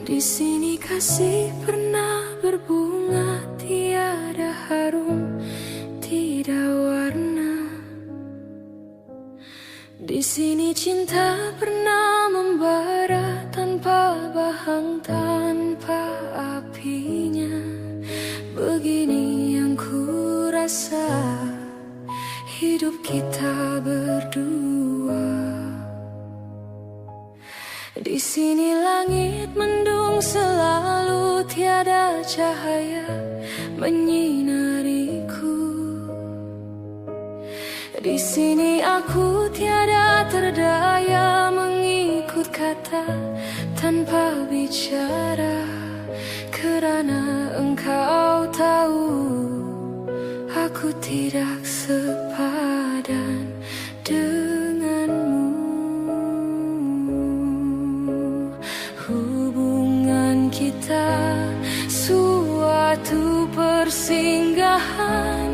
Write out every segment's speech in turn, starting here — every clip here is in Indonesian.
Di sini kasih pernah berbunga, tiada harum, tidak warna. Di sini cinta pernah membara tanpa bahang, tanpa apinya. Begini yang ku rasa hidup kita berdua. Di sini langit mendung selalu, tiada cahaya menyinariku. Di sini aku tiada terdaya mengikut kata tanpa bicara, kerana engkau tahu aku tidak sepadan denganmu. Hubungan kita suatu persinggahan,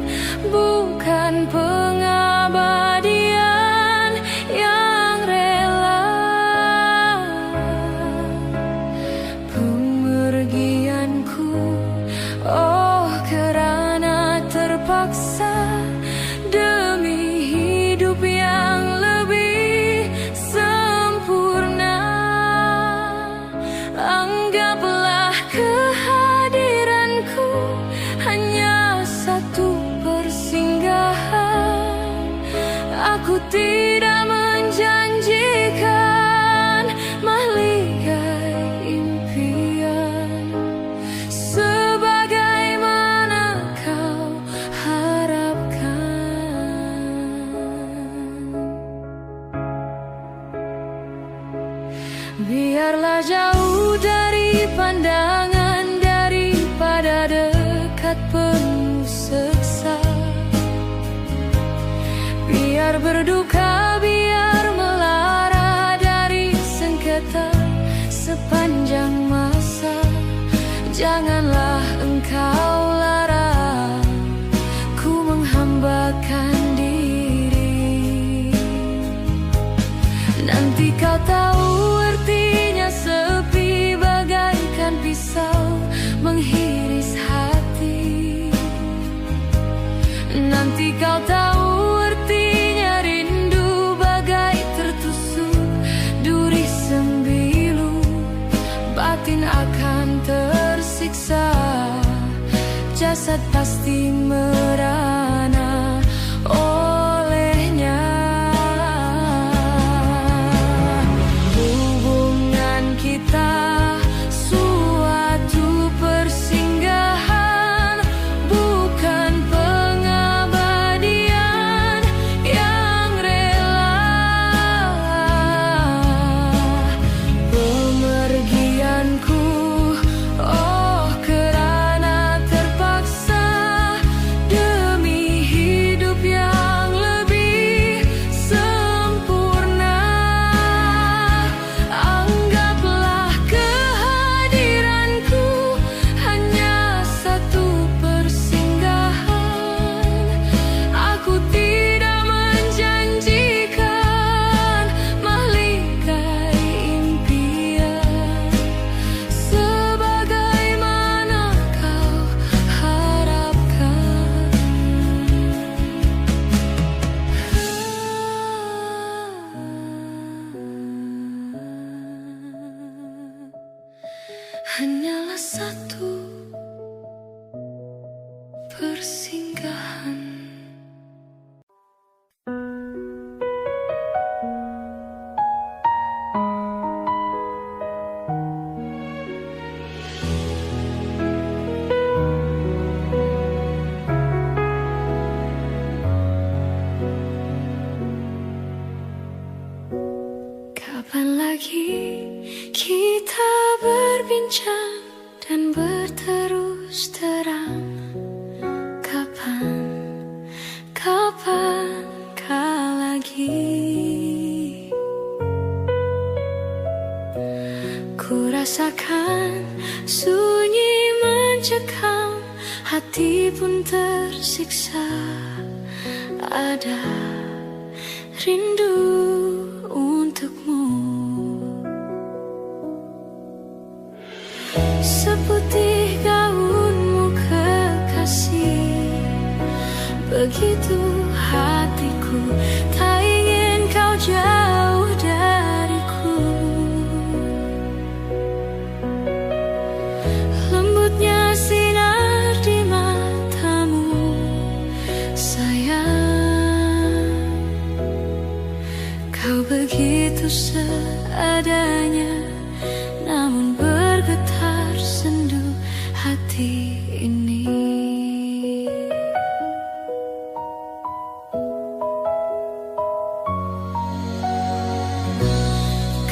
bukan pengabadian yang rela. Pemergianku, oh kerana terpaksa demi hidup yang lebih sempurna. Anggaplah kehadiranku hanya satu persinggahan. Aku tidak menjanjikan mahligai impian sebagaimana kau harapkan. Biarlah jauh dari pandangan daripada dekat penuh seksa. Biar berduka, biar melara dari sengketa sepanjang masa. Janganlah engkau larang ku menghambakan diri. Nanti kau tahu artinya sepi bagaikan pisau menghiris hati. Nanti kau tahu artinya rindu bagai tertusuk duri sembilu. Batin akan tersiksa, jasad pasti merana olehnya. Hubungan kita suatu persinggahan, bukan pengabadian yang rela. Pemergianku, oh kerana terpaksa demi hidup yang lebih sempurna. Anggaplah kehadiranku hanya satu persinggahan. Aku tidak menjanjikan mahligai impian sebagaimana kau harapkan. Hanyalah satu persinggahan. Kapan lagi kita berbincang dan berterus terang? Kapankah lagi ku rasakan sunyi mencekam, hati pun tersiksa. Ada rindu untukmu. seputih gaunmu kekasih. Begitu hatiku, tak ingin kau jauh dariku. Lembutnya sinar di matamu, sayang. Kau begitu seadanya, namun bergetar sendu hati ini.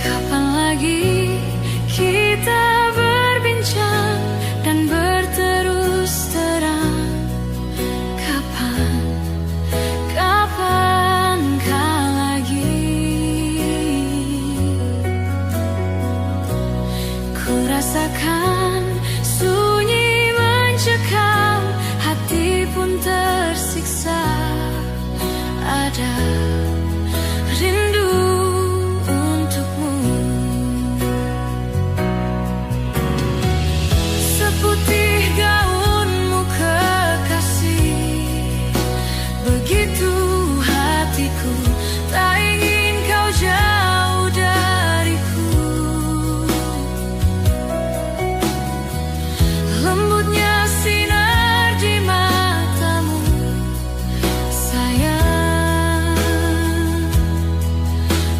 Kapan lagi kita berbincang dan berterus terang? Kapankah lagi ku rasakan sunyi mencekam, hati pun tersiksa. Ada rindu untukmu, seputih gaunmu kekasih. Begitu hatiku, tak ingin kau jauh dariku. Lembutnya sinar di matamu, sayang.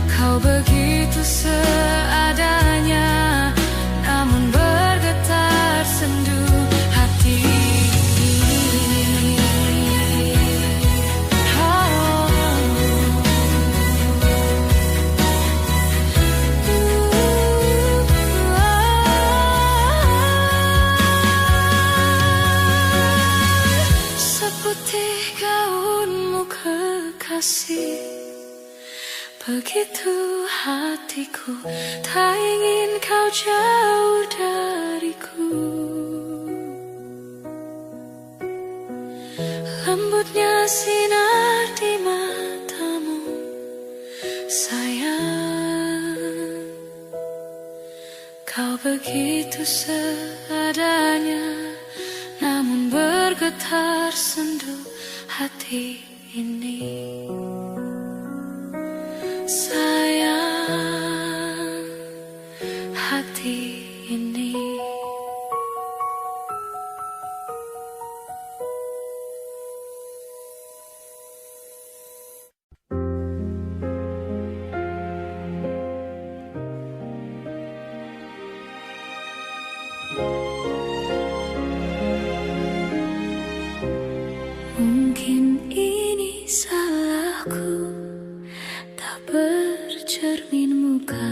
Kau begitu seadanya, namun bergetar sendu hati. Seputih gaunmu kekasih. Begitu hatiku, tak ingin kau jauh dariku. Lembutnya sinar di matamu, sayang. Kau begitu seadanya, namun bergetar sendu hati ini. Sayang, hati ini. Mungkin ini salahku, tak bercermin muka.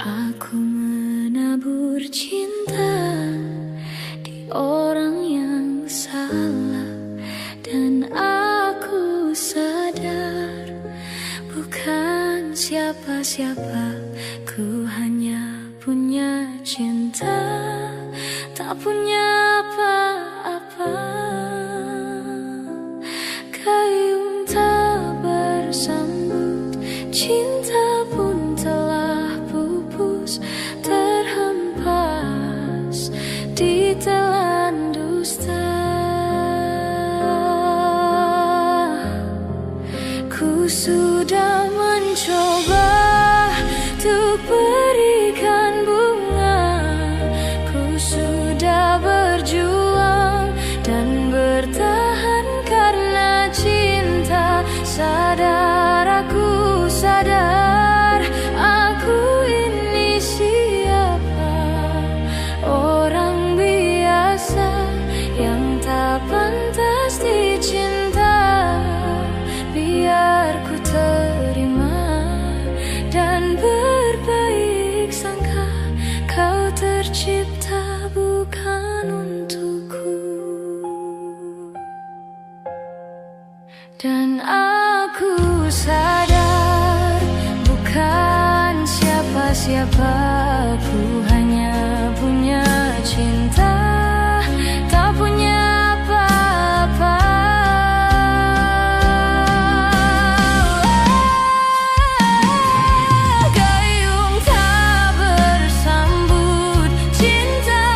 Aku menabur cinta di orang yang salah, dan aku sadar bukan siapa-siapa. Ku hanya punya cinta, tak punya apa-apa. Gayung tak bersambut, cinta pun telah pupus, terhempas di telan dusta. Ku sudah mencoba untuk berikan bunga, ku sudah berjuang dan bertahan karena cinta. Sadar, aku sadar, aku ini siapa? Orang biasa yang tak pantas dicinta. Biar ku terima dan berbaik sangka, kau tercipta bukan untukku. Dan aku sadar bukan siapa-siapa. Ku hanya punya cinta, tak punya apa-apa. Gayung tak bersambut, cinta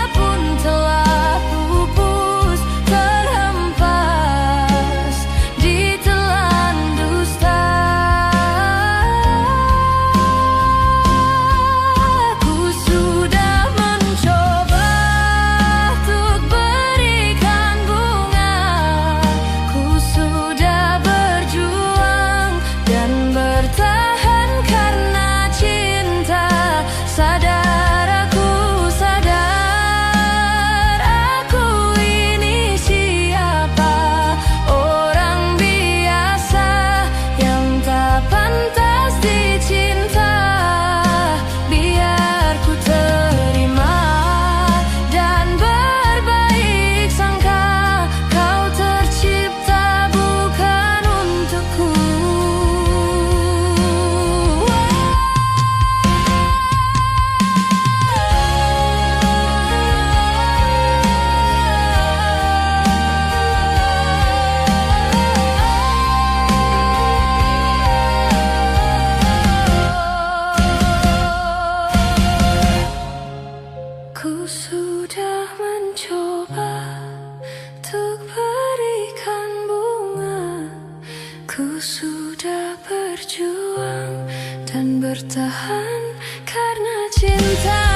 sudah mencoba untuk berikan bunga. Ku sudah berjuang dan bertahan karena cinta.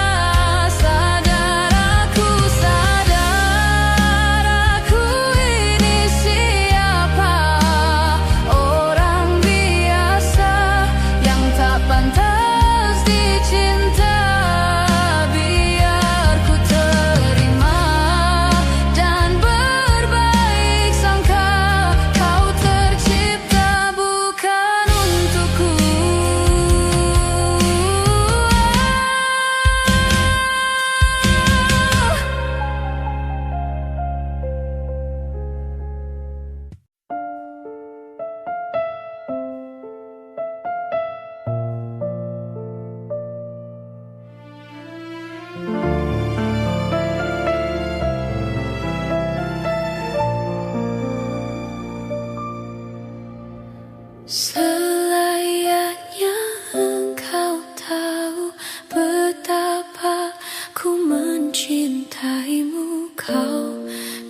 Selayaknya engkau tahu betapa ku mencintaimu. Kau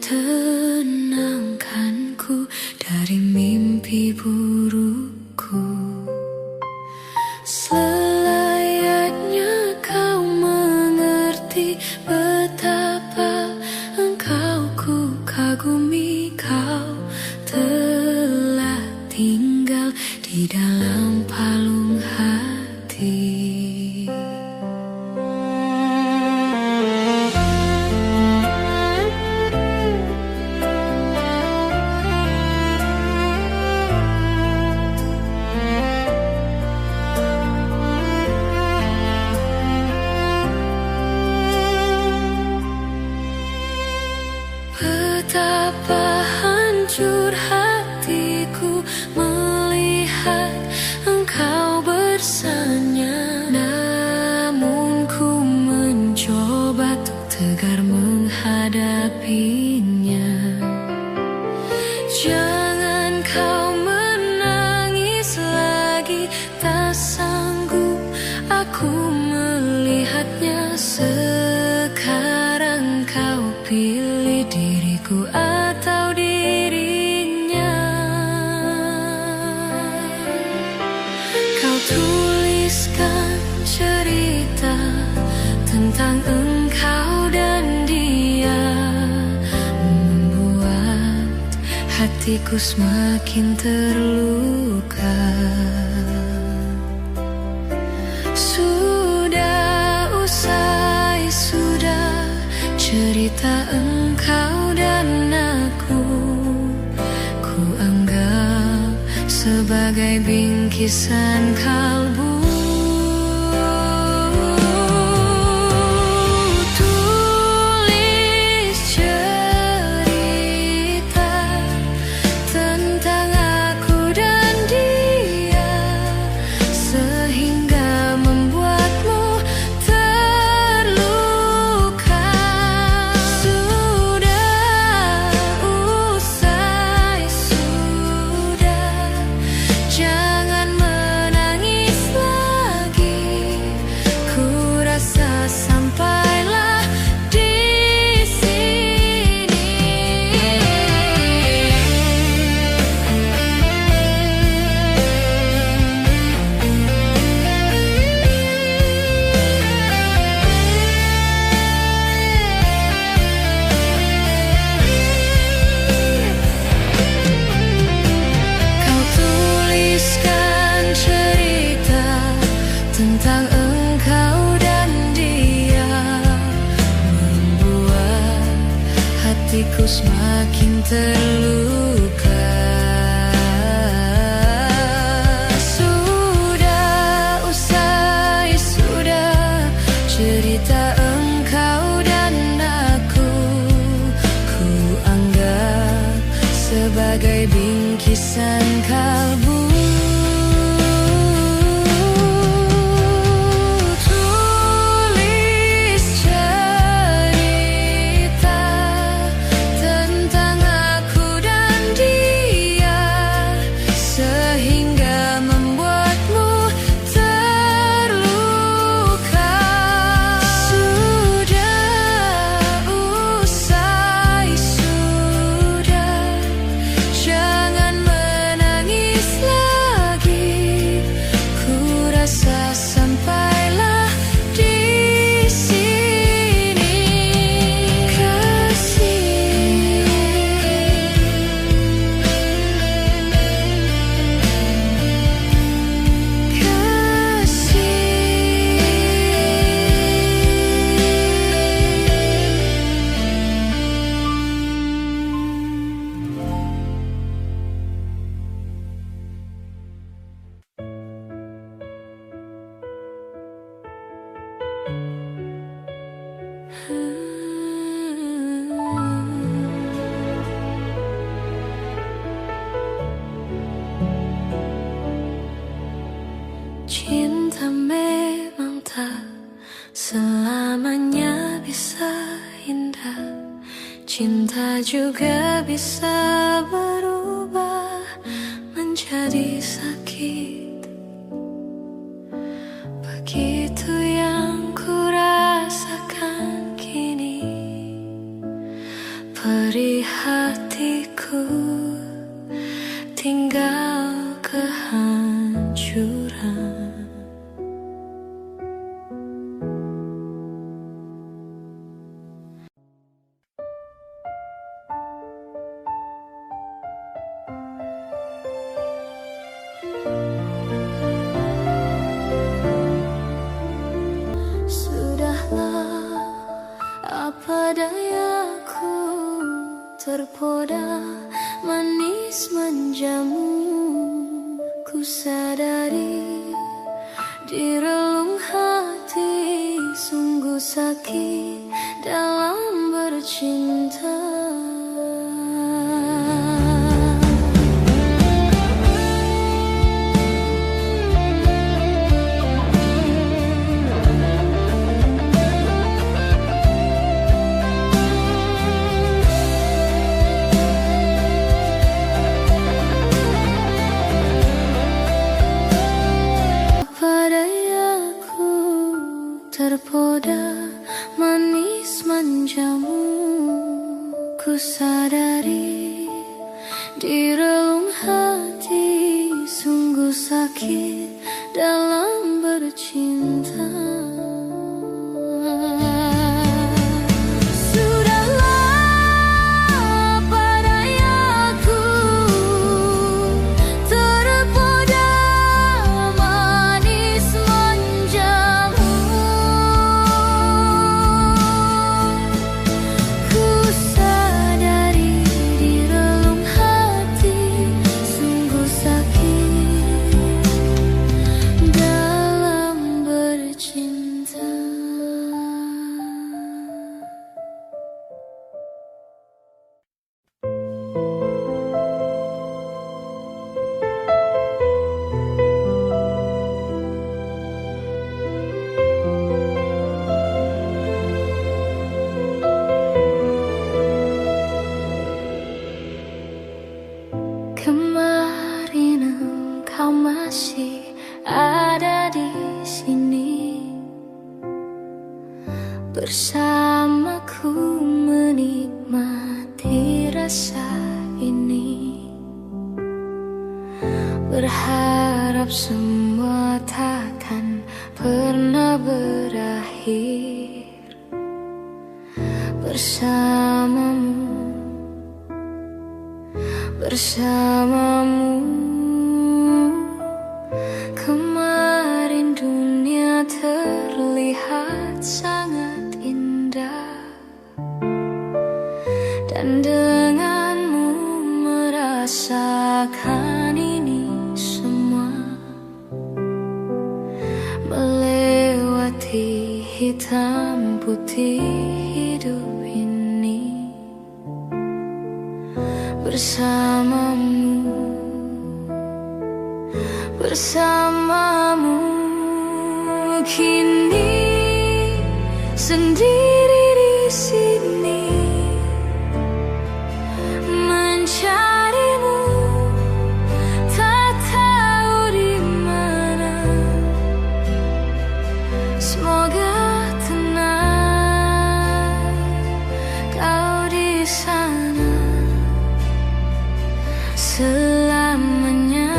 tenangkanku dari mimpi burukku. Selayaknya kau mengerti betapa engkau ku kagumi. Kau telah tinggal di dalam palung hati. Betapa hancur hatiku melihat engkau bersanya. Namun ku mencoba untuk tegar menghadapinya. Jangan kau menangis lagi, tak sanggup aku melihatnya. Sekarang kau pilih diriku atau dirinya. Kau tuliskan cerita tentang engkau dan dia, membuat hatiku semakin terluka. Sudah usai, sudah cerita engkau dan aku. Ku anggap sebagai bingkisan kalbu. Tulis cerita tentang aku dan dia, sehingga membuatmu terluka. Sudah usai, sudah, jangan menangis lagi. Ku rasa sampailah di sini. Kau tuliskan cerita tentang engkau dan dia, membuat hatiku semakin terluka. Sudah usai, sudah cerita engkau dan aku. Ku anggap sebagai bingkisan kalbu. Tulis cerita tentang aku dan dia, sehingga membuatmu terluka. Sudah cinta juga bisa berubah menjadi sakit. Begitu yang kurasakan kini, perih hatiku tinggal kehancuran. Sudahlah, apa dayaku, terpoda manis menjamu. Ku sadari di relung hati sungguh sakit dalam bercinta. Terpoda manis menjamu. Ku sadari di relung hati sungguh sakit dalam bercinta. Kemarin engkau masih ada di sini, bersamaku menikmati rasa ini. Berharap semua takkan pernah berakhir bersamamu. Kemarin dunia terlihat sangat indah, dan denganmu merasakan ini semua. Melewati hitam putih hidup ini bersamamu kini sendiri di sini mencarimu, tak tahu di mana. Semoga tenang kau di sana selamanya.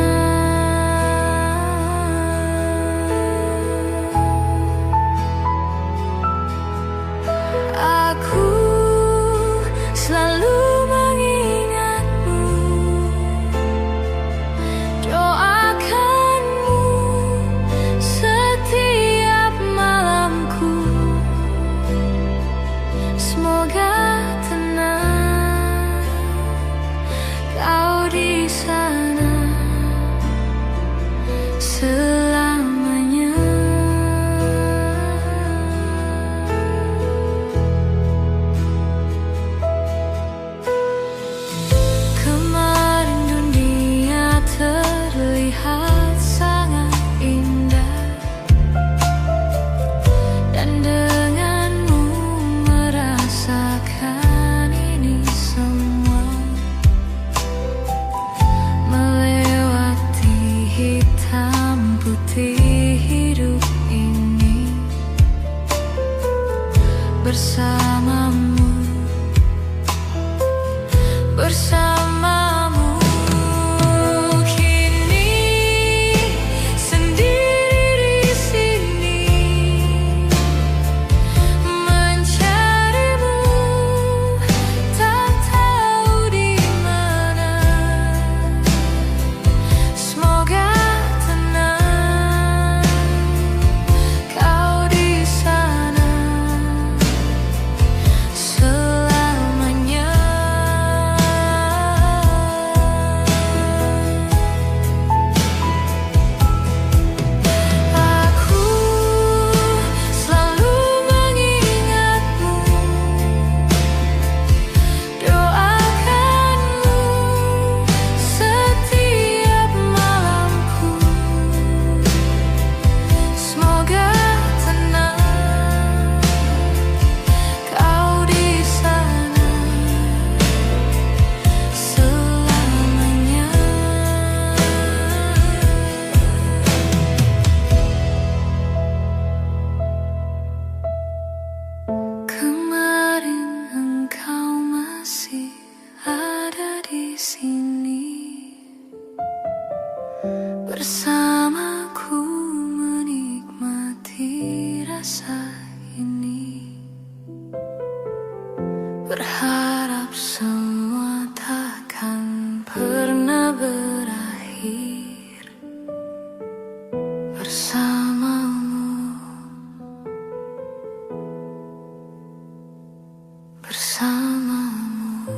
bersamamu.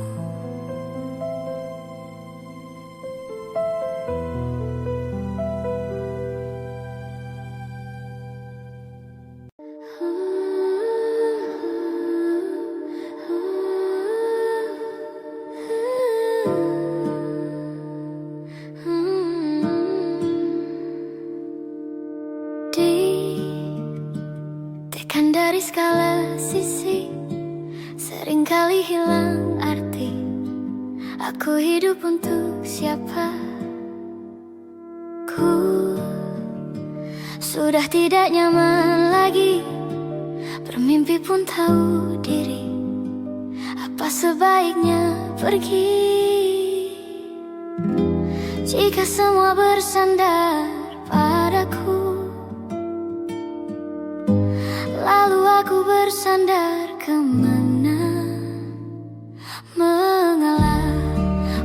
Ditekan dari segala sisi, seringkali hilang arti. Aku hidup untuk siapa? Ku sudah tidak nyaman lagi, bermimpi pun tahu diri. Apa sebaiknya pergi? Jika semua bersandar padaku, lalu aku bersandar kemana? Mengalah,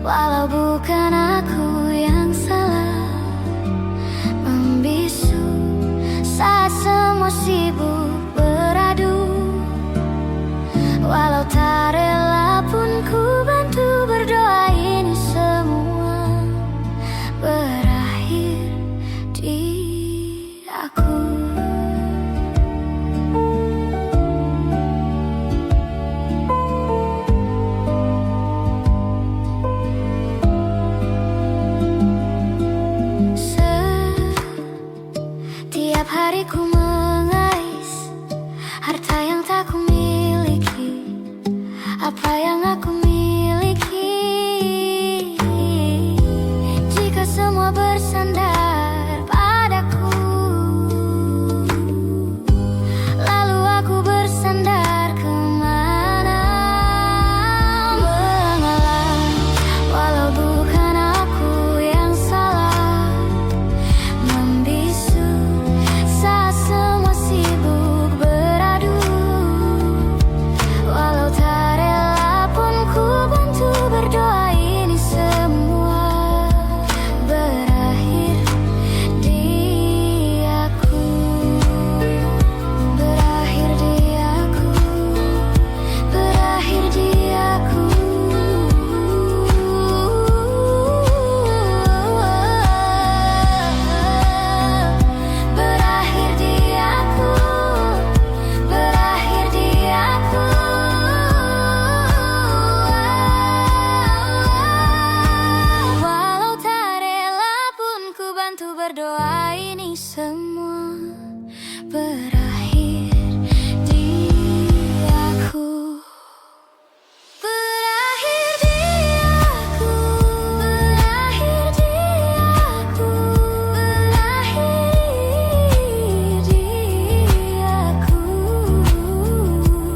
walau bukan aku yang salah. Membisu saat semua sibuk beradu. Walau tak rela pun ku bantu berdoa ini semua berakhir di aku. Setiap hari ku mengais harta yang tak ku miliki. Apa yang aku miliki? Jika semua bersandar padaku, lalu aku bersandar kemana? Mengalah, walau bukan aku yang salah. Membisu saat semua sibuk beradu. Walau tak rela pun ku bantu berdoa ini semua berakhir di aku. Berakhir di aku. Berakhir di aku. Berakhir di aku. Berakhir di aku. Walau tak rela pun ku bantu berdoa ini semua berakhir di aku. Berakhir di aku. Berakhir di aku. Berakhir di aku.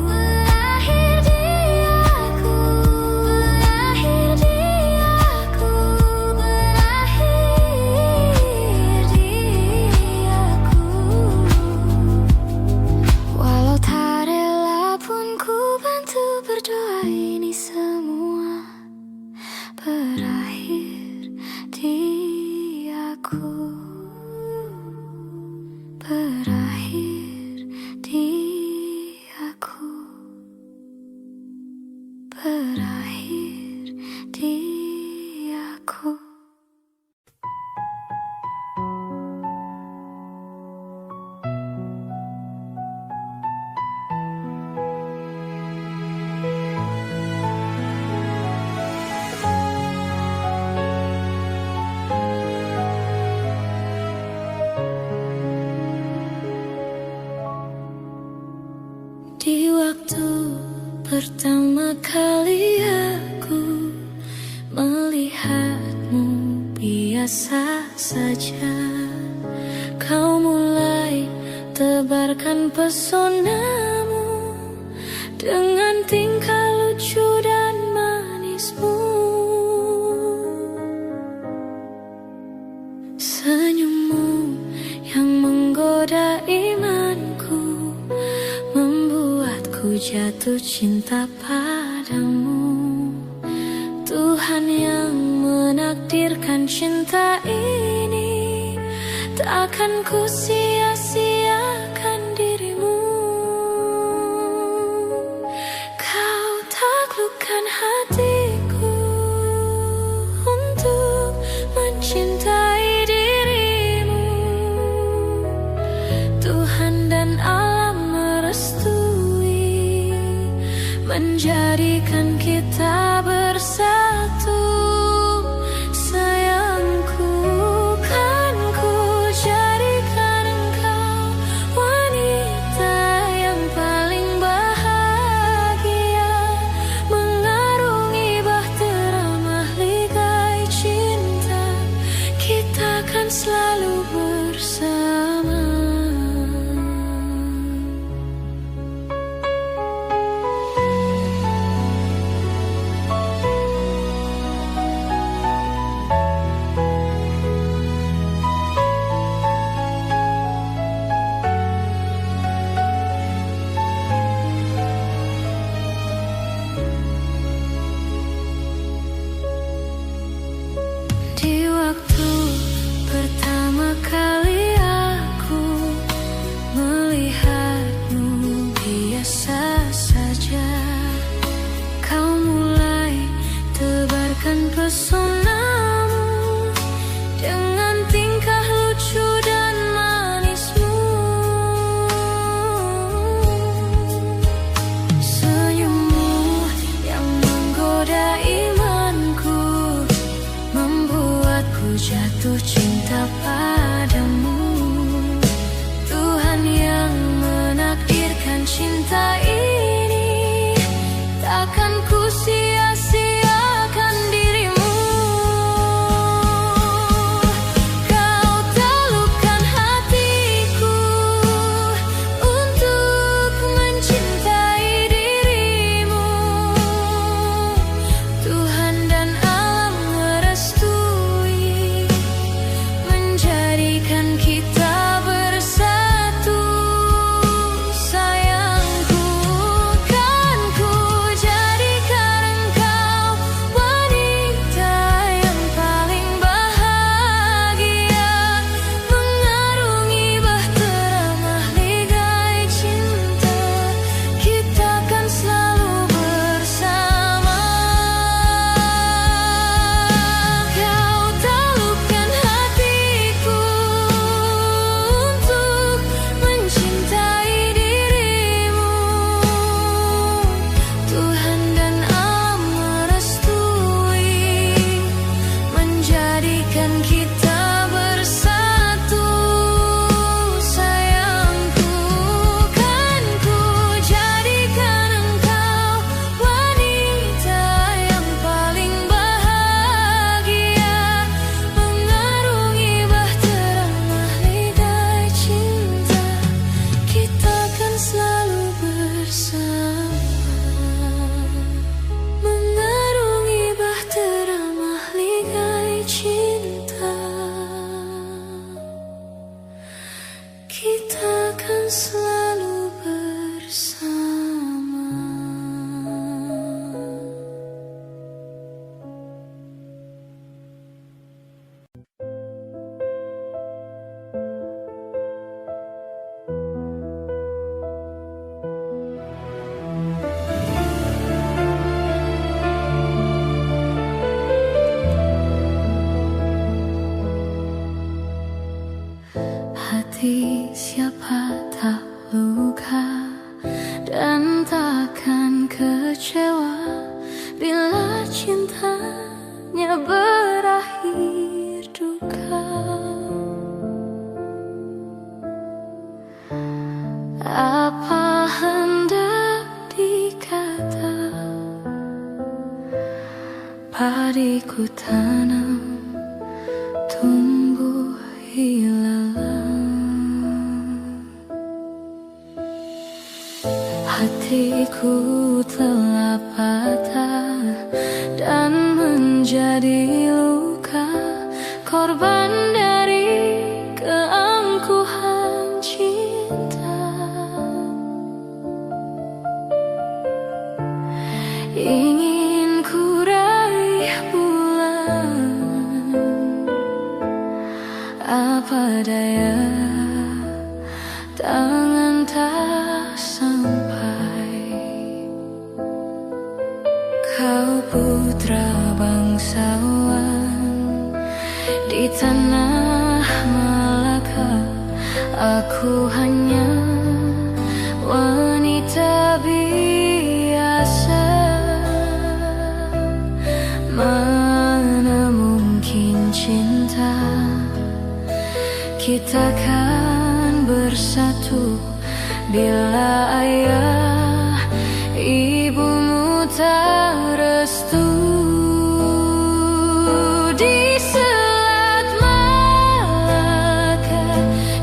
Berakhir di aku. Berakhir di aku. Berakhir di aku. Walau tak rela pun ku bantu berdoa ini semua berakhir di aku. Berakhir di aku. Berakhir di aku. Di waktu pertama kali aku melihatmu biasa saja, kau mulai tebarkan pesonamu dengan tingkah lucu dan manismu. Senyummu yang menggoda imanku membuatku jatuh cinta padamu. Tuhan yang menakdirkan cinta ini, takkan ku sia-siakan dirimu. Kau tak taklukkan hatiku untuk mencintai dirimu. Tuhan dan alam merestui menjadikan kita bersatu. Sayangku, kan ku jadikan engkau wanita yang paling bahagia, mengarungi bahtera mahligai cinta. Kita kan selalu bersama. Di waktu pertama kali aku melihatmu biasa saja, kau mulai tebarkan pesonamu dengan tingkah lucu dan manismu. Senyummu yang menggoda imanku membuatku jatuh cinta padamu. Tuhan yang menakdirkan cinta ini, takkan ku sia-siakan dirimu. Kau taklukkan hatiku untuk mencintai dirimu. Tuhan dan alam merestui menjadikan kita bersatu. Sayangku, kan ku jadikan engkau wanita yang paling bahagia, mengarungi bahtera mahligai cinta. Kita kan selalu bersama. Kau taklukkan hatiku untuk mencintai dirimu. Tuhan dan alam merestui menjadikan kita bersatu. Sayangku, kan ku jadikan engkau wanita yang paling bahagia, mengarungi bahtera mahligai cinta. Kita kan selalu bersama, mengarungi bahtera mahligai cinta. Kita kan selalu bersama. Hati siapa tak luka dan takkan kecewa bila cintanya berakhir duka. Apa hendak dikata, padiku tanam tumbuh ilalang. Hatiku telah patah dan menjadi luka, korban dari keangkuhan cinta. Ingin ku raih bulan, apa daya tangan tak sampai. Kau putra bangsawan di tanah Malaka. Aku hanya wanita biasa. Mana mungkin cinta kita kan bersatu bila ayah ibumu tak restu. Di Selat Malaka,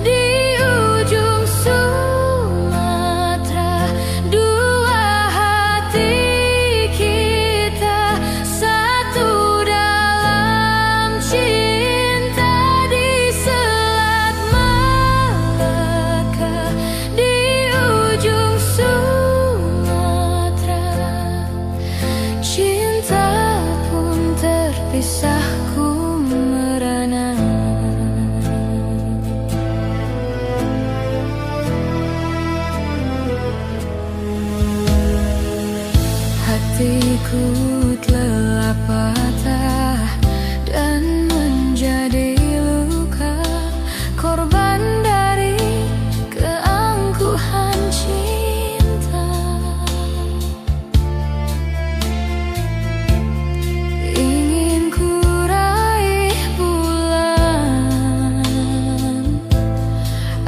di ujung Sumatera, dua hati kita satu dalam cinta. Di Selat Malaka, di ujung Sumatera, cinta pun terpisahku merana. Hatiku telah patah dan menjadi luka, korban dari keangkuhan cinta. Ingin ku raih bulan,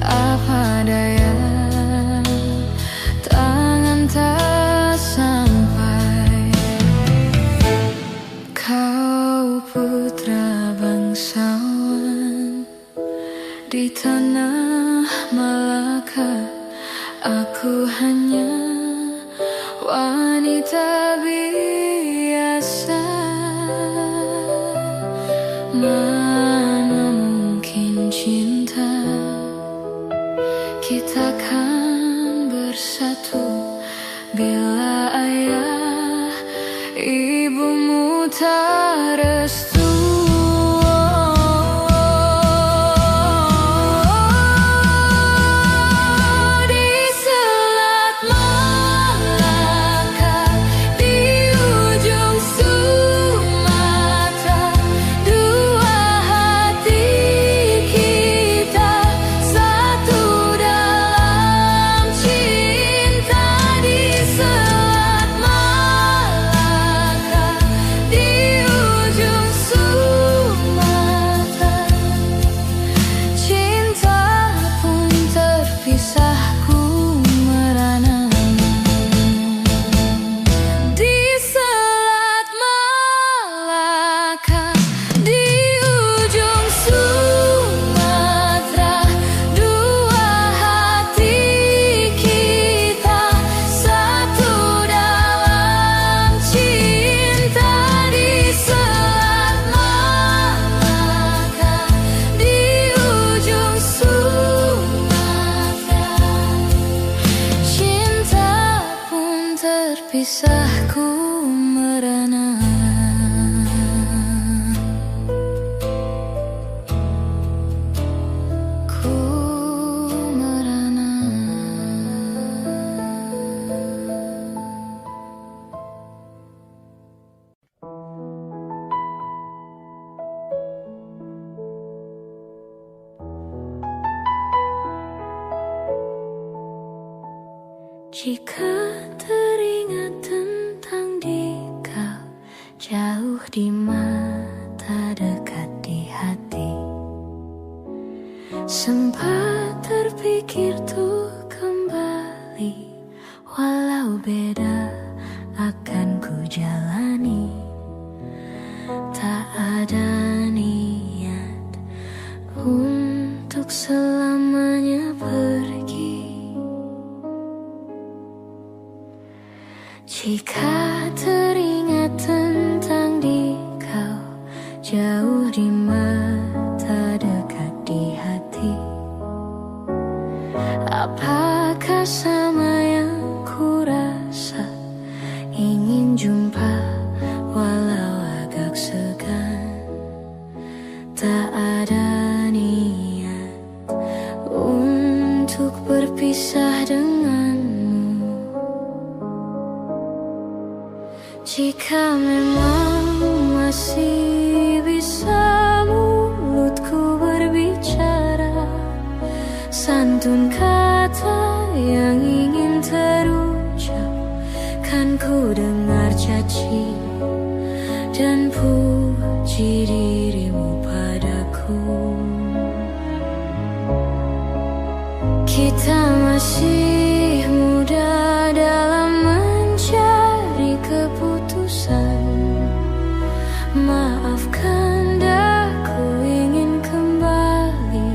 apa daya tangan tak sampai. Kau putra bangsawan di tanah Malaka. Aku hanya wanita biasa. Mana mungkin cinta kita kan bersatu bila ayah ibumu tak restu. Di Selat Malaka, di ujung Sumatera, dua hati kita satu dalam cinta. Di Selat Malaka, di ujung Sumatera, cinta pun terpisahku merana. Di Selat Malaka, di ujung Sumatera, dua hati kita satu dalam cinta. Di Selat Malaka, di ujung Sumatera, cinta pun terpisahku merana. Ku merana. Jika teringat tentang dikau, jauh di mata dekat di hati, sempat terpikir tuh kembali, walau beda akan ku jalani. Tak ada niat untuk selamanya pergi. Jika teringat tentang dikau, jauh di mata dekat di hati, apakah sama yang ku rasa? Ingin jumpa walau agak segan. Tak ada niat untuk berpisah denganmu. Jika memang masih bisa mulutku berbicara, santun kata yang ingin terucap, kan ku dengar caci dan puji dirimu padaku. Kita masih muda dalam mencari keputusan. Maafkan aku ingin kembali,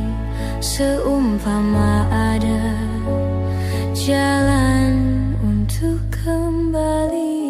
seumpama ada jalan untuk kembali.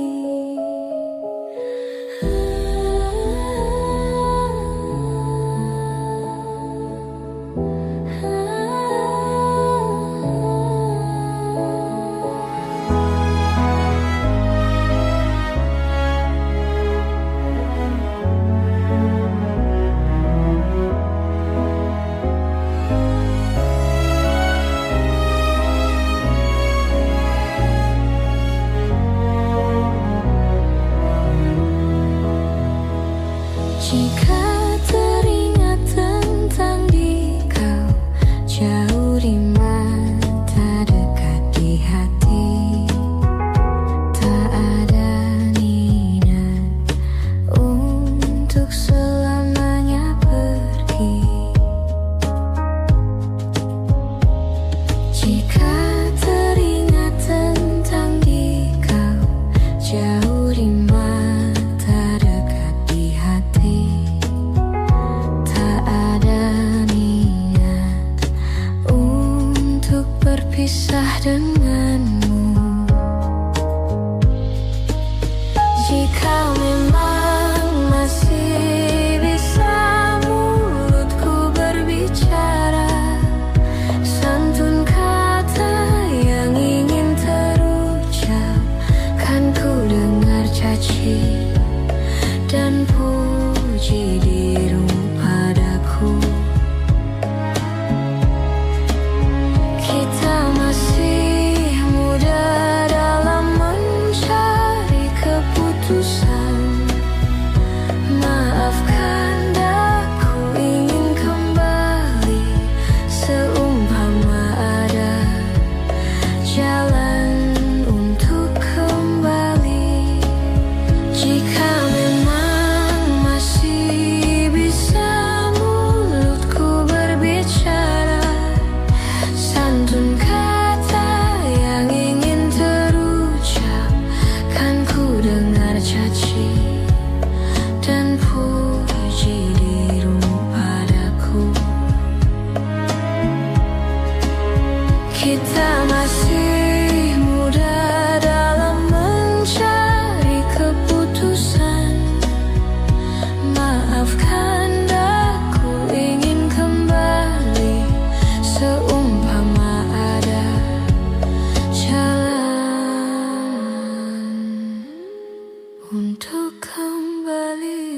Jika teringat tentang dikau, jauh di mata, dekat di hati, tak ada niat untuk selamanya pergi. Jika teringat tentang dikau, jauh di mata, dekat di hati, tak ada niat untuk berpisah denganmu. Jika memang masih bisa mulutku berbicara, santun kata yang ingin terucap, kan ku dengar caci dan puji dirimu padaku. Kita masih muda dalam mencari keputusan. Maafkan aku ingin kembali, seumpama ada jalan untuk kembali. Jika memang masih bisa mulutku berbicara, santun kata yang ingin terucap, kan ku dengar caci dan puji dirimu padaku. Kita masih muda dalam mencari keputusan. Maafkan aku ingin kembali, seumpama ada jalan untuk kembali.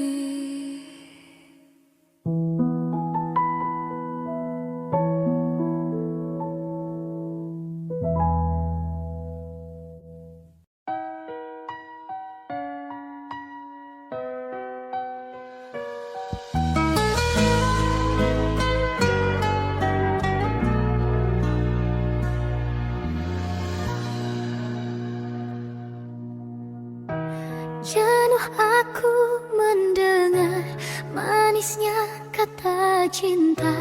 Jenuh aku mendengar manisnya kata cinta,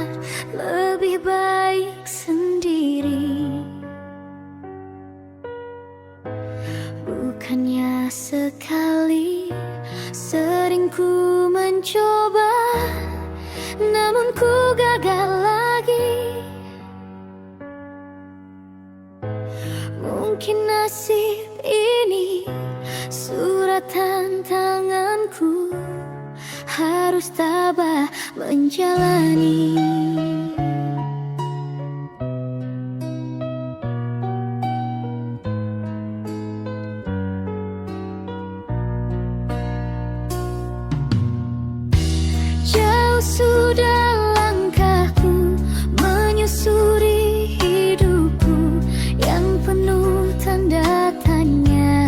lebih baik sendiri. Bukannya sekali, sering ku mencoba, namun ku gagal lagi. Mungkin nasib ini suratan tanganku, harus tabah menjalani. Jauh sudah langkahku menyusuri hidupku yang penuh tanda tanya.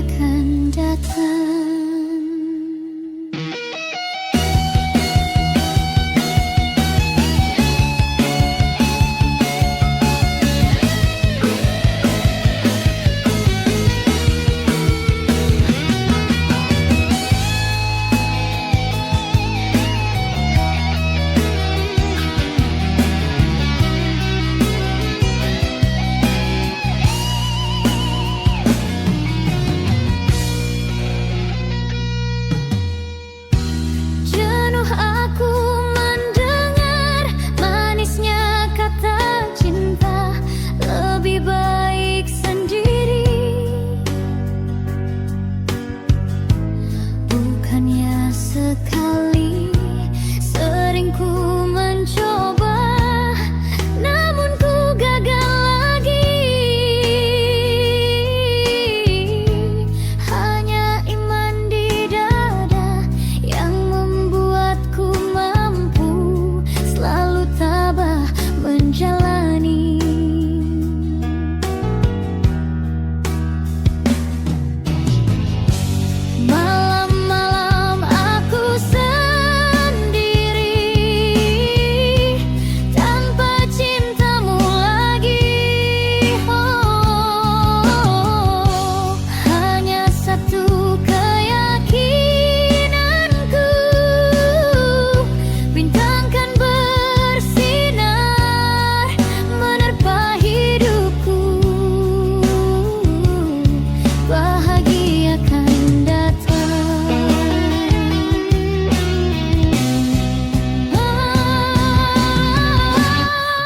akan datang. Aku mendengar manisnya kata cinta, lebih baik sendiri. Bukannya sekali, sering ku mencoba, namun ku gagal lagi. Hanya iman di dada yang membuatku mampu selalu tabah menjalani. Malam-malam aku sendiri tanpa cintamu lagi. Oh, hanya satu keyakinanku, bintang kan bersinar menerpa hidupku. Bahagia kan datang.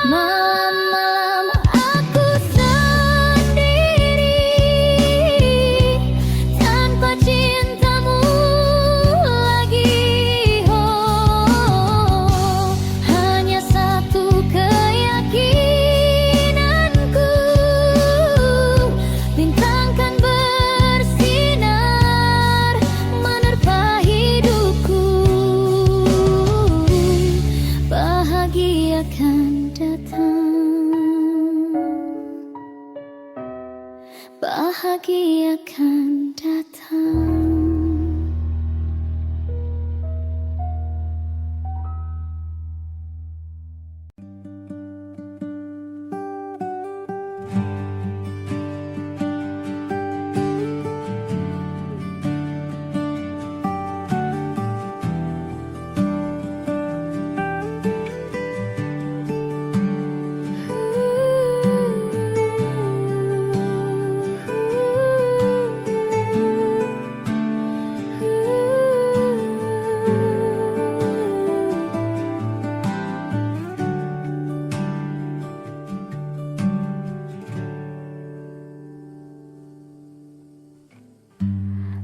Malam-malam aku sendiri tanpa cintamu lagi. Oh, hanya satu keyakinanku, bintang kan bersinar menerpa hidupku. Bahagia kan datang. Bahagia kan datang.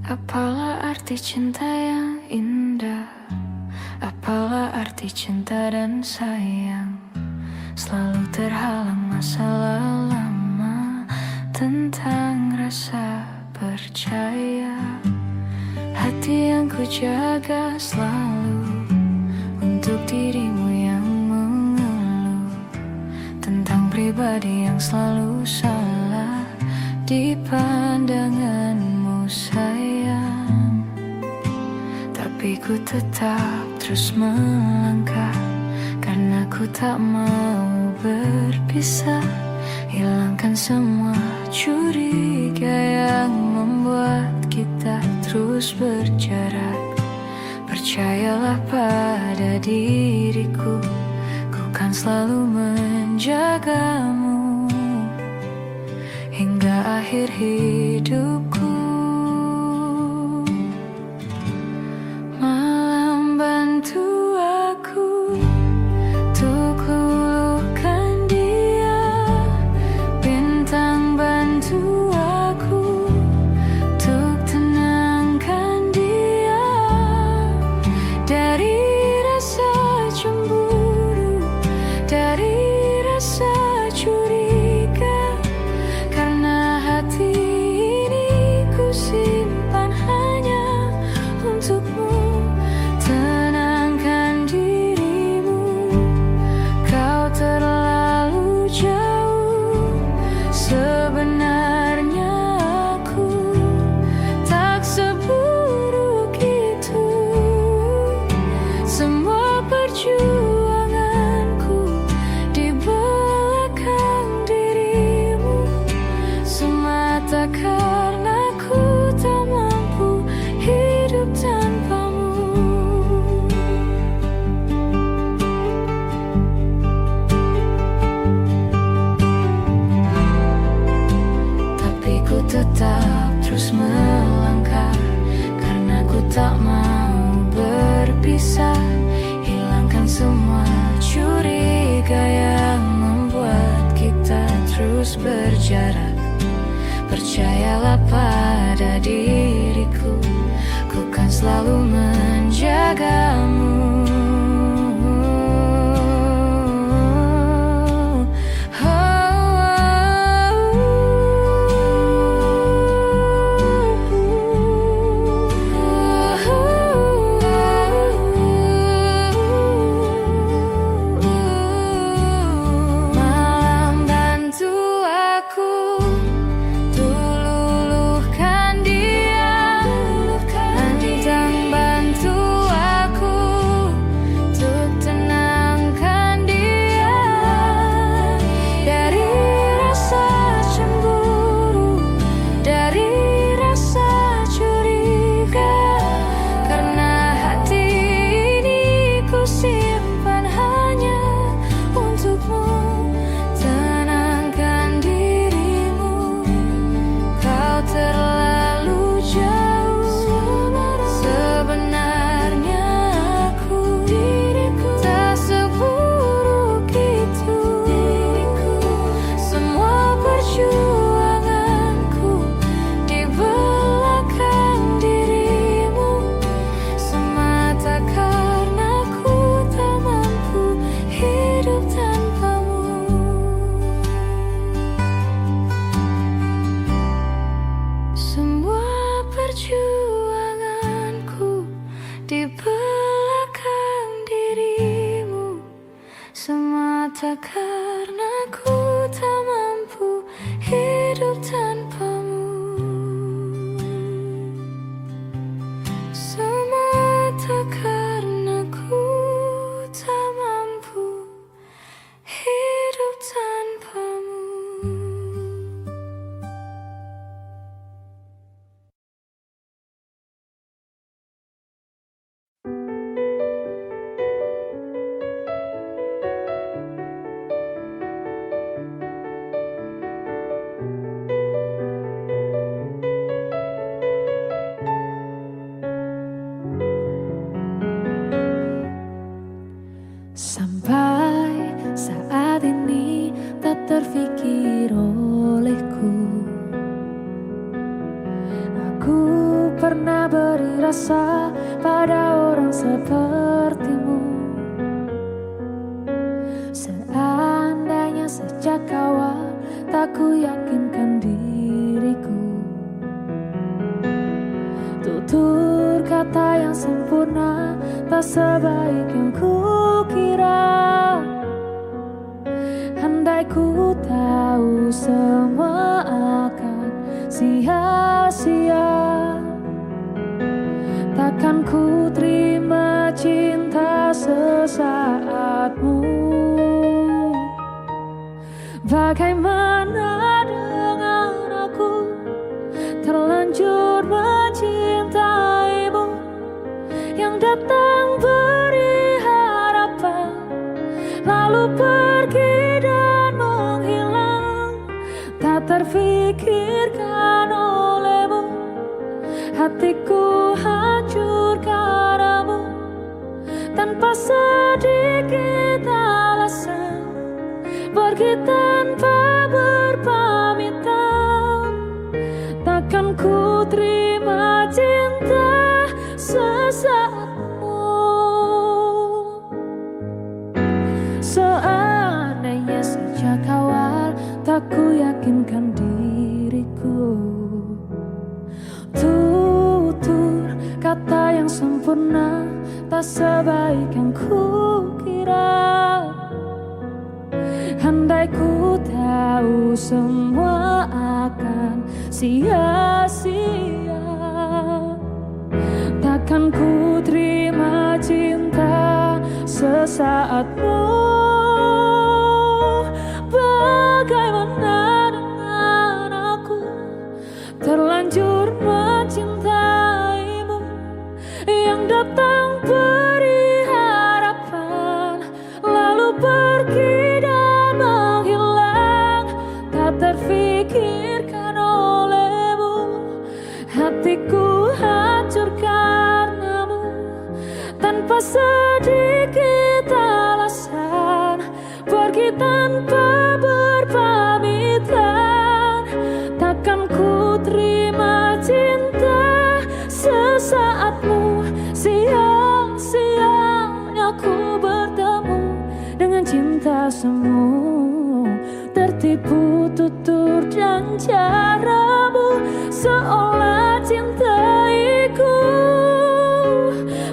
Apalah arti cinta yang indah? Apalah arti cinta dan sayang? Selalu terhalang masalah lama tentang rasa percaya. Hati yang ku jaga selalu untuk dirimu yang mengeluh tentang pribadi yang selalu salah di pandanganmu sayang. Tapi ku tetap terus melangkah karena ku tak mau berpisah. Hilangkan semua curiga yang membuat kita terus berjarak. Percayalah pada diriku, ku kan selalu menjagamu hingga akhir hidupku. Malam bantu aku untuk luluhkan dia, bintang bantu aku untuk tenangkan dia dari rasa cemburu, dari rasa curiga. Karena hati ini jarak. Percayalah pada diriku, ku kan selalu menjagamu. Di belakang dirimu, semata karena ku tak mampu hidup tanpamu. Semata karena ku tak mampu hidup tanpamu. Sampai saat ini tak terfikir olehku, aku pernah beri rasa pada orang sepertimu. Seandainya sejak awal tak ku yakinkan diriku, tutur kata yang sempurna tak sebaik yang ku kira. Andai ku tahu semua akan sia-sia, takkan ku terima cinta sesaatmu. Bagaimana dengan aku, terlanjur mencintaimu, yang datang beri harapan, lalu pergi dan menghilang. Tak terfikirkan olehmu, hatiku hancur karenamu, tanpa sedikit alasan, pergi tanpa berpamitan. Takkan ku terima cinta sesaatmu. Seandainya sejak awal tak ku yakinkan diriku, tutur kata yang sempurna tak sebaik yang ku kira. Andai ku tahu semua akan sia-sia, takkan ku terima cinta sesaatmu. Bagaimana dengan aku, terlanjur mencintaimu, yang datang beri harapan, lalu pergi dan menghilang. Tak terfikirkan olehmu, hatiku hancur karenamu, tanpa sedikit alasan, pergi tanpa berpamitan. semu, tertipu tutur dan caramu, seolah cintaiku.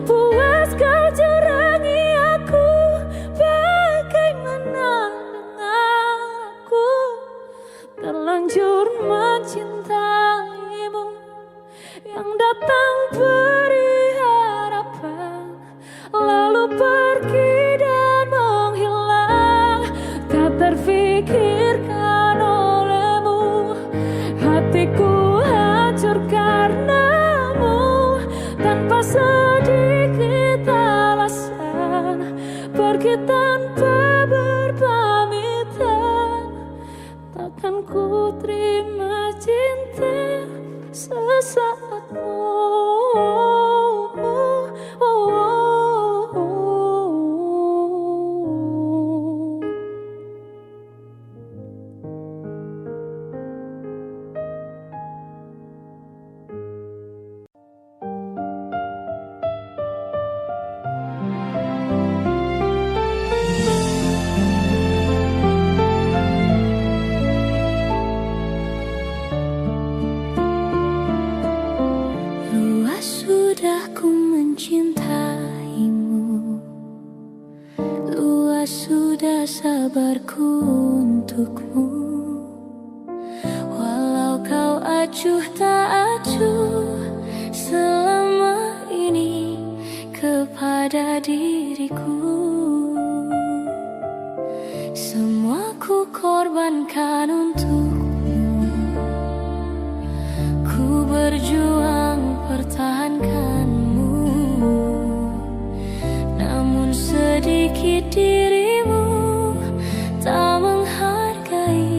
Puas kau curangi aku, bagaimana denganku? Terlanjur mencintaimu, yang datang beri harapan, lalu pergi dan menghilang. Tak terfikirkan olehmu, hatiku hancur karenamu. Tanpa sedikit alasan, pergi tanpa berpamitan. Takkan ku terima cinta sesaatmu. Luas sudah ku mencintaimu, luas sudah sabarku untukmu. Walau kau acuh tak acuh selama ini kepada diriku, semua ku korbankan untukmu. Ku berjuang pertahankanmu, namun sedikit dirimu tak menghargai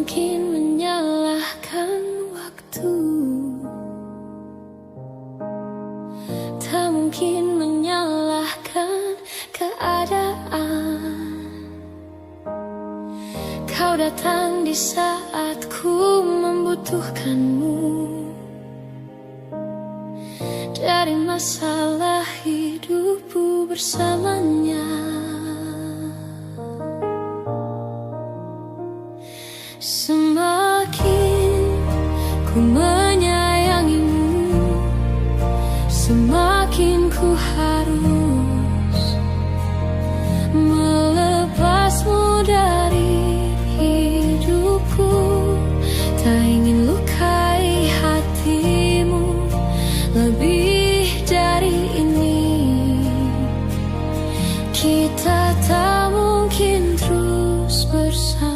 mungkin menyalahkan waktu, tak mungkin menyalahkan keadaan. Kau datang di saat ku membutuhkanmu. Dari masalah hidupku bersamanya, semakin ku menyayangimu, semakin ku harus melepasmu dari hidupku. Tak ingin lukai hatimu lebih dari ini. Kita tak mungkin terus bersama.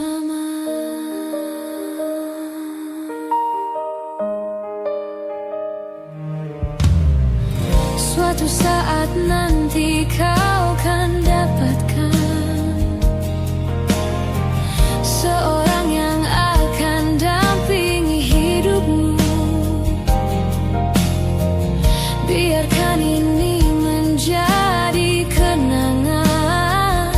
Suatu saat nanti kau akan dapatkan seorang yang akan dampingi hidupmu. Biarkan ini menjadi kenangan,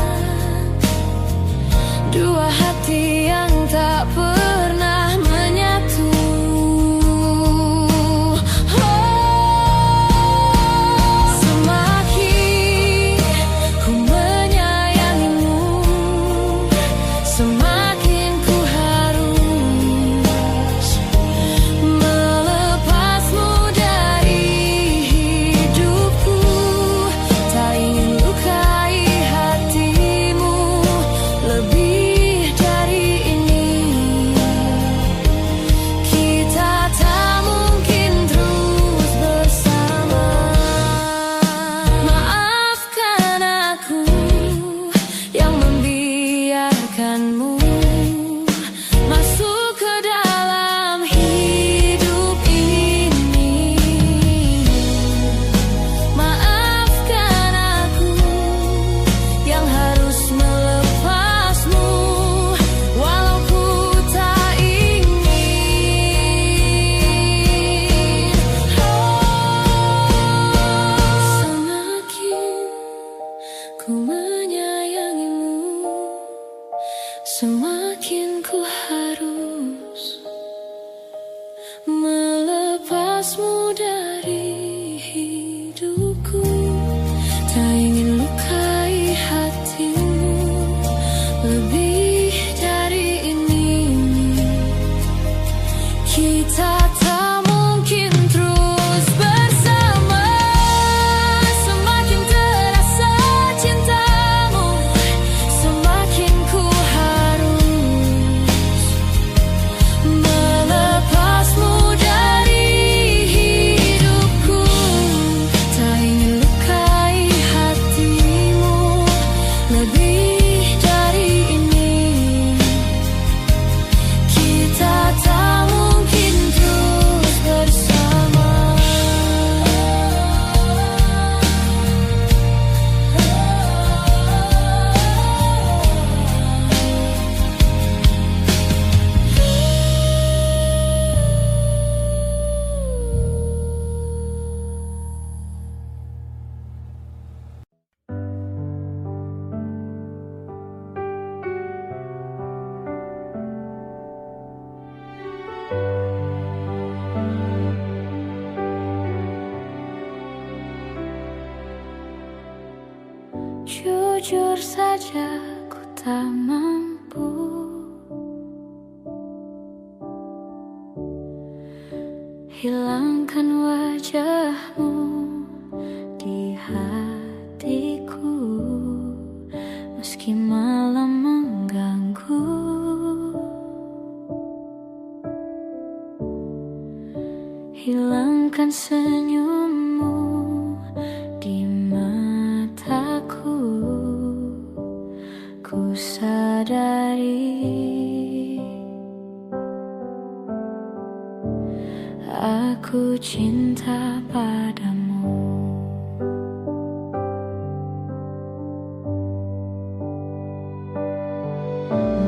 dua hati yang tak pernah menyatu. Semakin ku menyayangimu, semakin ku harus melepasmu dari hidupku. Tak ingin lukai hatimu lebih dari ini. Kita tak mungkin terus bersama. Maafkan aku yang membiarkanmu masuk ke dalam hidup ini. Maafkan aku yang harus melepasmu walau ku tak ingin. Semakin ku menyayangimu, semakin ku harus melepasmu dari hidupku. Tak ingin lukai hatimu lebih dari ini. Kita tak mungkin terus bersama. Semakin terasa cintamu, semakin ku harus melepasmu dari hidupku. Tak ingin lukai hatimu lebih dari ini. Kita tak mungkin terus bersama. Jujur saja ku tak mampu hilangkan wajahmu di hatiku. Meski malam mengganggu, hilangkan senyummu di mataku. Ku sadari aku cinta padamu.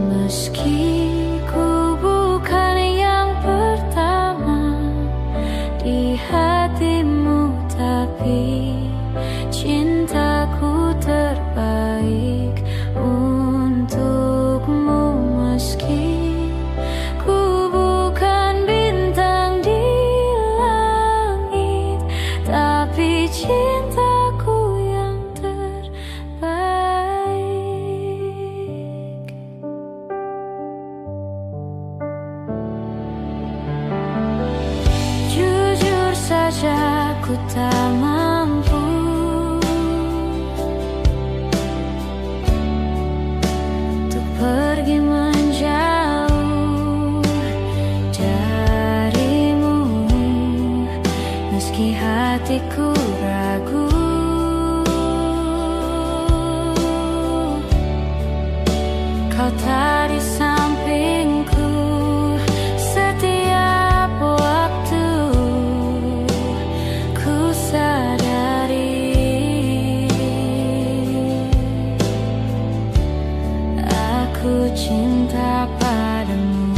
Meski ku aku tak mampu untuk pergi menjauh darimu, meski hatiku ragu. Kau tak di sampingku setiap waktu. Ku sadari aku cinta padamu.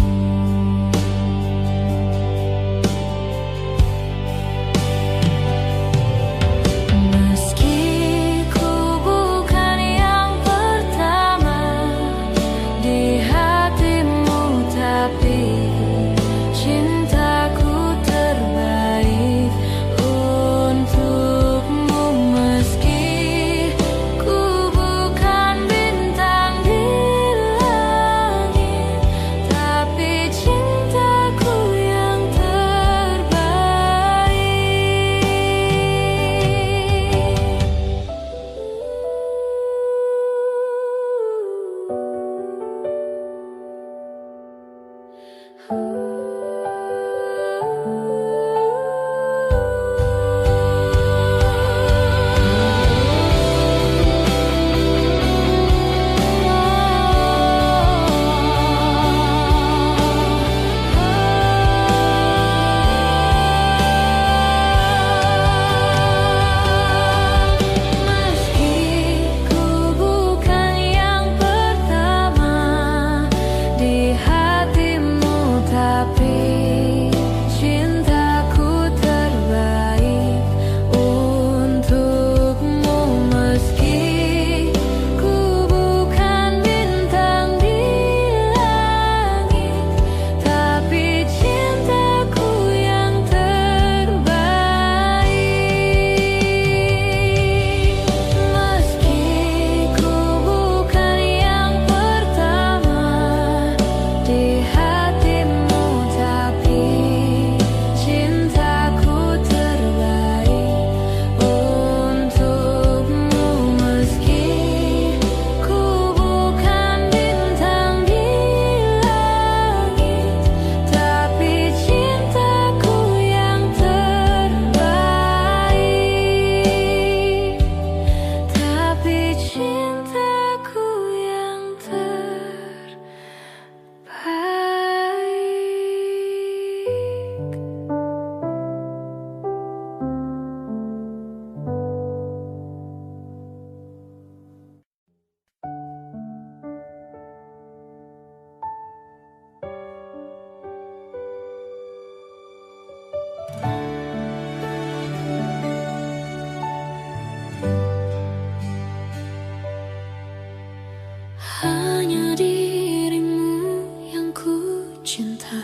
Hanya dirimu yang ku cinta,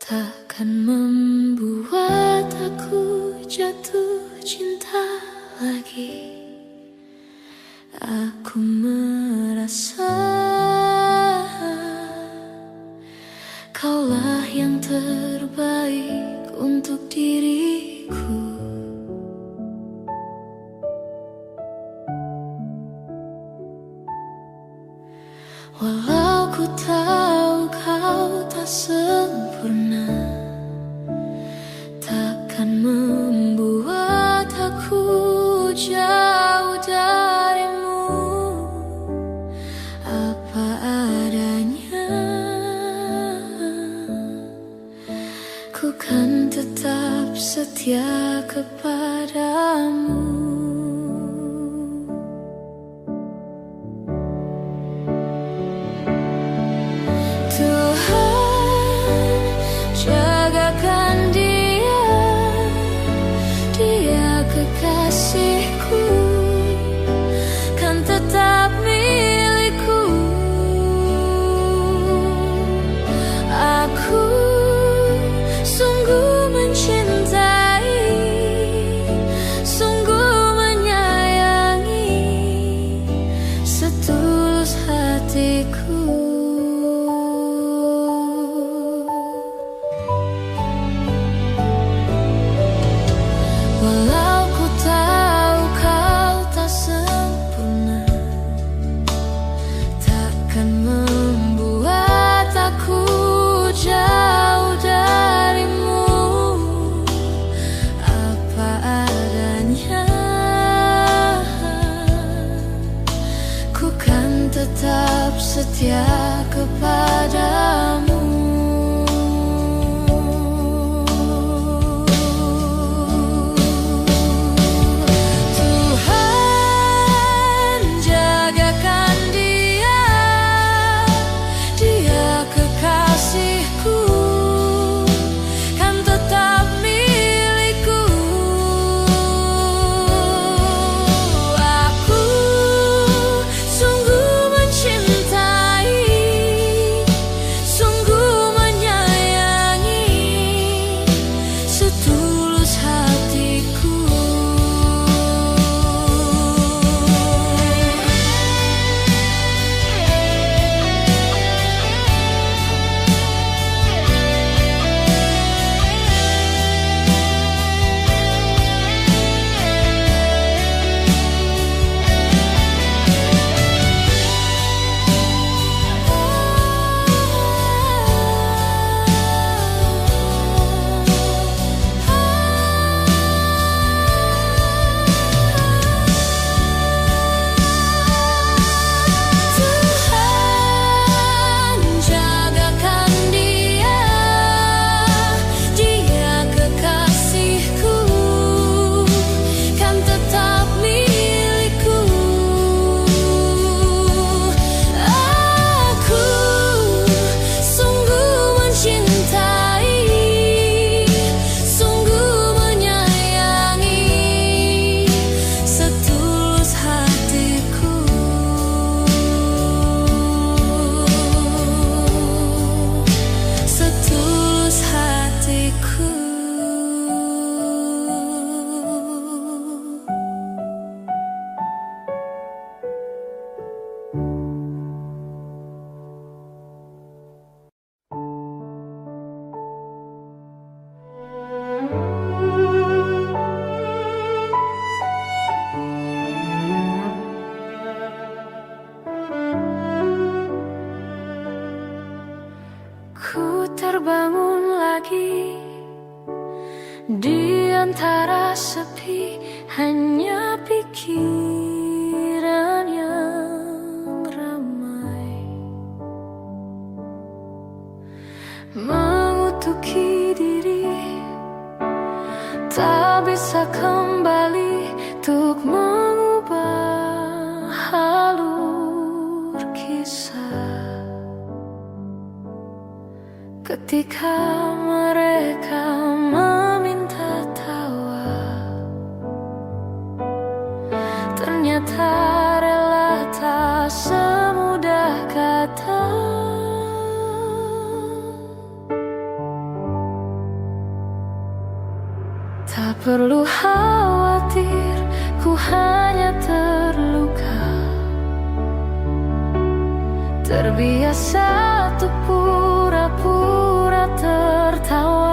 takkan membuat aku jatuh cinta lagi. Aku merasa kaulah yang terbaik untuk diriku. Walau ku tahu kau tak sempurna, takkan membuat aku jauh darimu. Apa adanya, ku kan tetap setia kepadamu. Kekasihku kan tetap milikku. Aku sungguh mencintai, sungguh hatiku. Ku terbangun lagi di antara sepi, hanya pikiran yang ramai mengutuki diri, tak bisa kembali untuk mengubah alur kisah. Ketika mereka meminta tawa, ternyata rela tak semudah kata. Tak perlu khawatir, ku hanya terluka, terbiasa untuk pura-pura tertawa.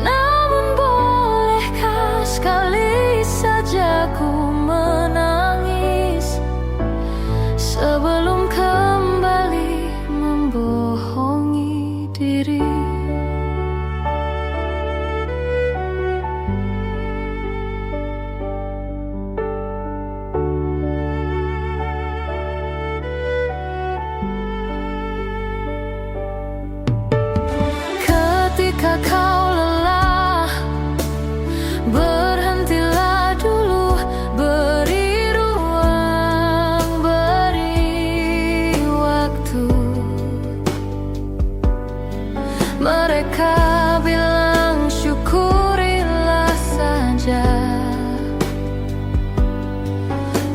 Namun bolehkah sekali saja ku menangis sebelum kembali membohongi diri. Ketika kau lelah, berhentilah dulu, beri ruang, beri waktu. Mereka bilang syukurilah saja,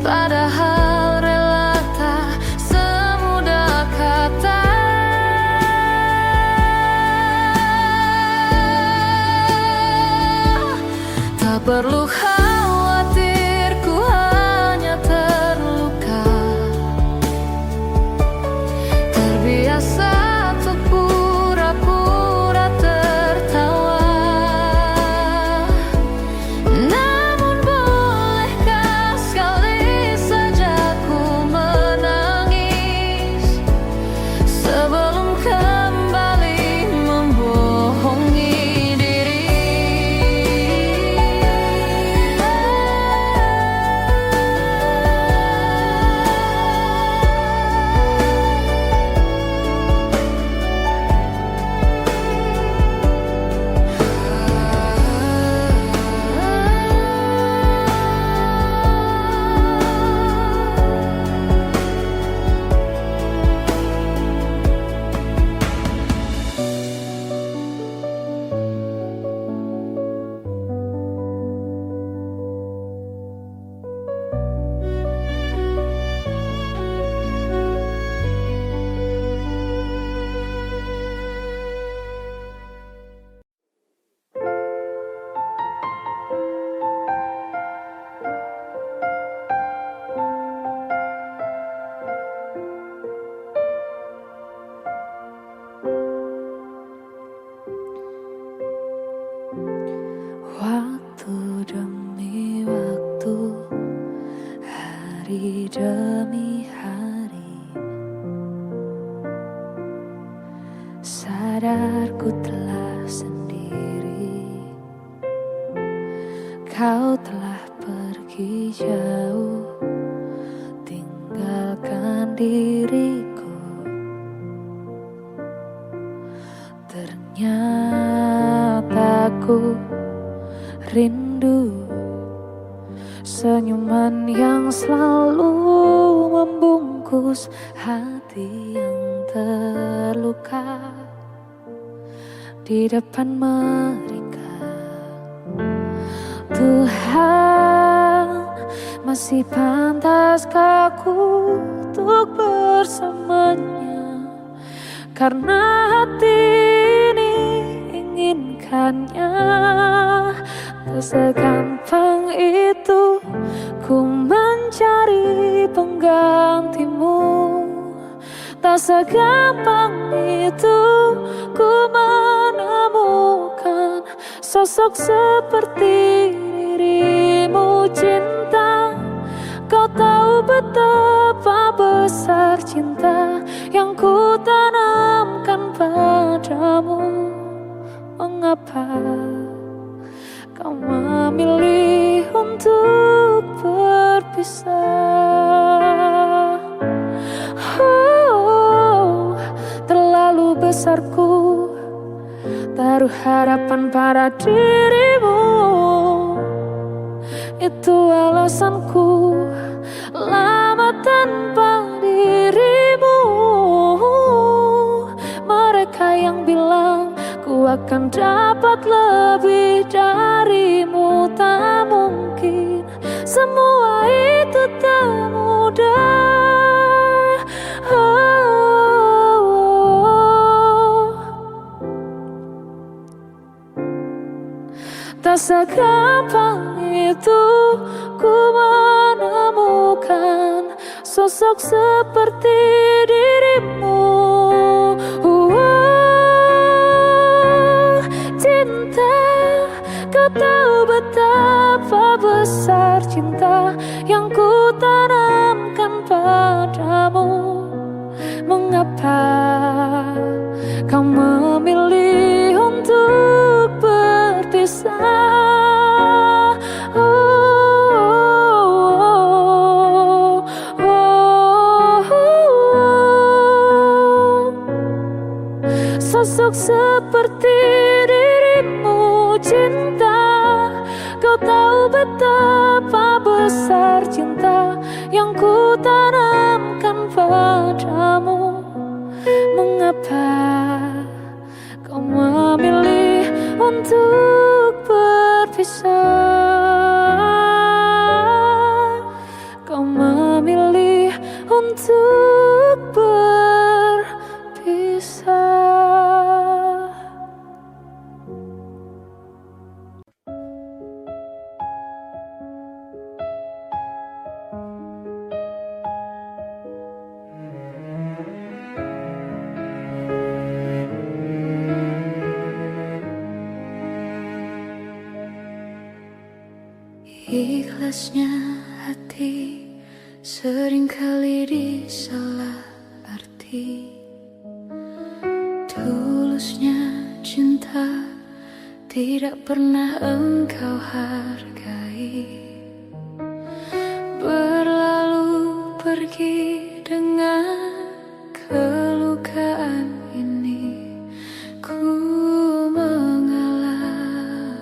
padahal rela tak semudah kata. Tak perlu khawatir, ku hanya terluka, terbiasa untuk pura-pura tertawa. Namun bolehkah sekali saja ku menangis sebelum kembali membohongi diri. Waktu demi waktu, hari demi hari, sadarku telah sendiri. Kau telah pergi jauh, tinggalkan diriku. Ternyata ku rindu senyuman yang selalu membungkus hati yang terluka di depan mereka. Tuhan, masih pantaskah aku untuk bersamanya? Karena hati melihatnya. Tak segampang itu ku mencari penggantimu. Tak segampang itu ku menemukan sosok seperti dirimu. Cinta, kau tahu betapa besar cinta yang ku tanamkan padamu. Mengapa kau memilih untuk berpisah? Oh, terlalu besarku taruh harapan pada dirimu. Itu alasanku lama tanpa dirimu. Mereka yang bilang ku akan dapat lebih darimu, tak mungkin. Semua itu tak mudah. Tak segampang itu ku menemukan sosok seperti dirimu. Cinta, kau tahu betapa besar cinta yang ku tanamkan padamu. Mengapa kau memilih untuk berpisah? Sosok seperti dirimu. Cinta, kau tahu betapa besar cinta yang ku tanamkan padamu. Mengapa kau memilih untuk berpisah? Kau memilih untuk berpisah. Ikhlasnya hati seringkali disalah arti. Tulusnya cinta tidak pernah engkau hargai. Berlalu pergi dengan kelukaan ini. Ku mengalah,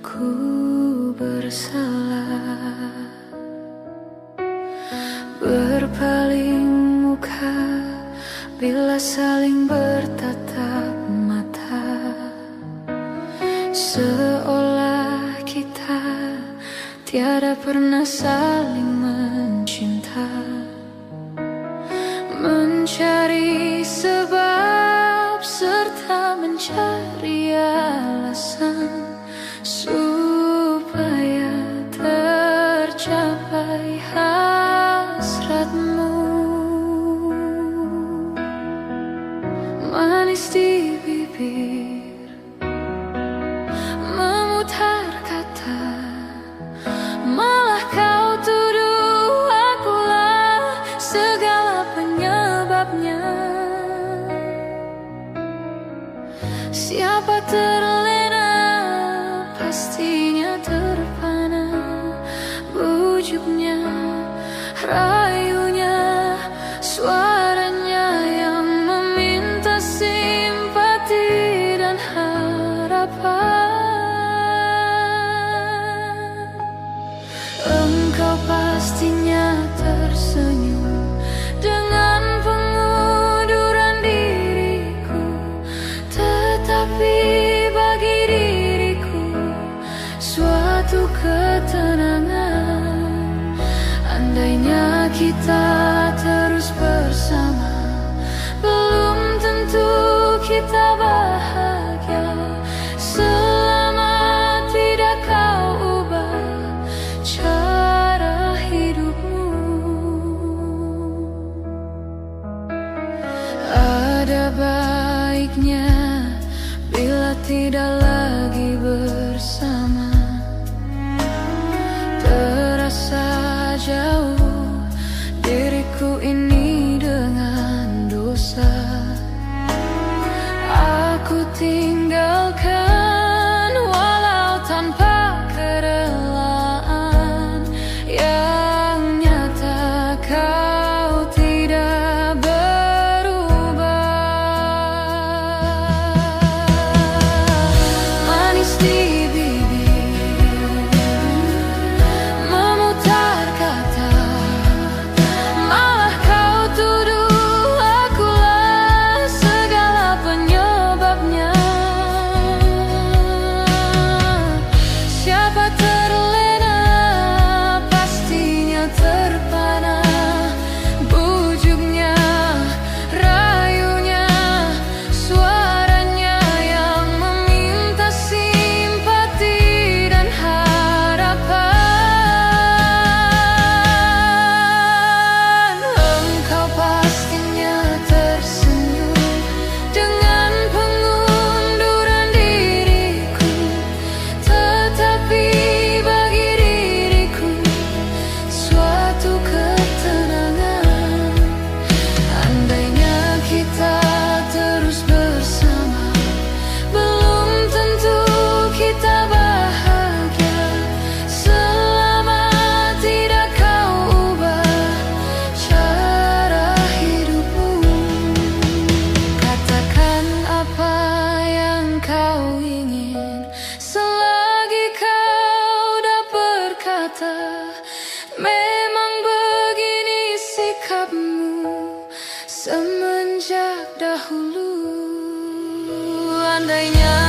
ku bersalah. Berpaling muka bila saling bertatap mata, seolah kita tiada pernah saling mencinta. Mencari sebab serta mencari alasan supaya tercapai hasratmu. Manis di bibir, memutar kata, malah kau tuduh akulah segala penyebabnya. Siapa terlena pastinya terpana. Bujuknya, rayunya, suaranya yang meminta simpati dan harapan. Engkau pastinya tersenyum dengan pengunduran diriku, tetapi bagi diriku suatu ketenangan. Andainya kita terus bersama, belum tentu kita bahagia. baiknya bila tidak lagi bersama. Terasa jauh diriku ini dengan dosa. Aku tinggalkan walau tanpa kerelaan. Yang nyata kau tidak manis di bibir, memutar kata, malah kau tuduh akulah segala penyebabnya. Siapa terlena pastinya terpana, bujuknya, rayunya, suaranya yang meminta simpati dan harapan. Engkau pastinya tersenyum dengan pengunduran diriku, tetapi bagi diriku suatu ketenangan. Andainya kita terus bersama, belum tentu kita bahagia. Selama tidak kau ubah cara hidupmu, katakan apa yang kau ingin selagi kau dah berkata. Memang begini sikapmu semenjak dahulu. Andainya